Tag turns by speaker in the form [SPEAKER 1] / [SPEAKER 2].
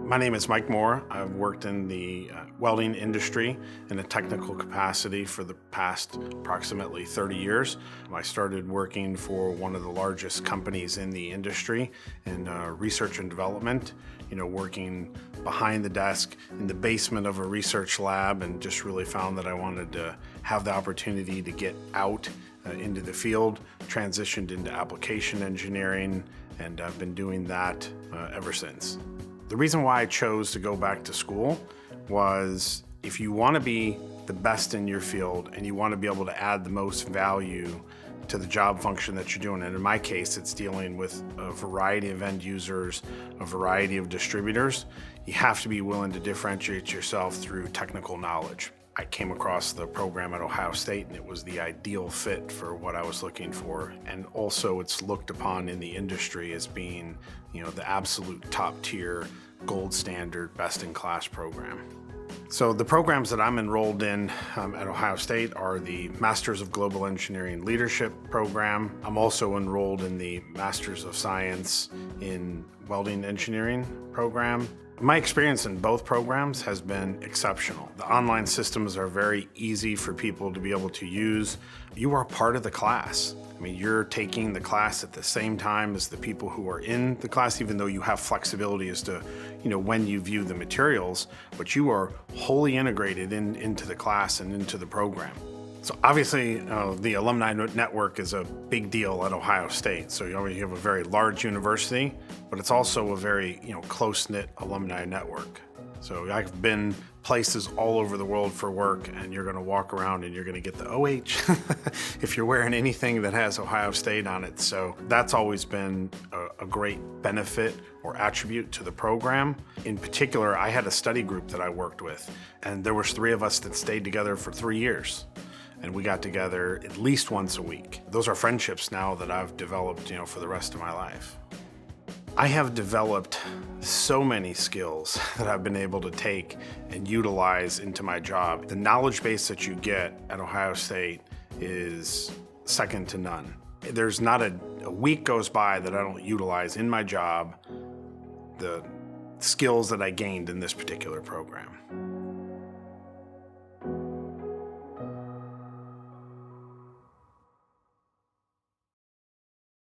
[SPEAKER 1] My name is Mike Moore. I've worked in the welding industry in a technical capacity for the past approximately 30 years. I started working for one of the largest companies in the industry in research and development, working behind the desk in the basement of a research lab, and just really found that I wanted to have the opportunity to get out into the field, transitioned into application engineering, and I've been doing that ever since. The reason why I chose to go back to school was if you want to be the best in your field and you want to be able to add the most value to the job function that you're doing, and in my case, it's dealing with a variety of end users, a variety of distributors, you have to be willing to differentiate yourself through technical knowledge. I came across the program at Ohio State and it was the ideal fit for what I was looking for. And also it's looked upon in the industry as being, the absolute top tier, gold standard, best in class program. So the programs that I'm enrolled in at Ohio State are the Masters of Global Engineering Leadership program. I'm also enrolled in the Masters of Science in Welding Engineering program. My experience in both programs has been exceptional. The online systems are very easy for people to be able to use. You are part of the class. You're taking the class at the same time as the people who are in the class, even though you have flexibility as to, when you view the materials, but you are wholly integrated into the class and into the program. So obviously, the alumni network is a big deal at Ohio State. So you have a very large university, but it's also a very close-knit alumni network. So I've been places all over the world for work, and you're going to walk around and you're going to get the OH if you're wearing anything that has Ohio State on it. So that's always been a great benefit or attribute to the program. In particular, I had a study group that I worked with, and there was 3 of us that stayed together for 3 years. And we got together at least once a week. Those are friendships now that I've developed, for the rest of my life. I have developed so many skills that I've been able to take and utilize into my job. The knowledge base that you get at Ohio State is second to none. There's not a week goes by that I don't utilize in my job the skills that I gained in this particular program.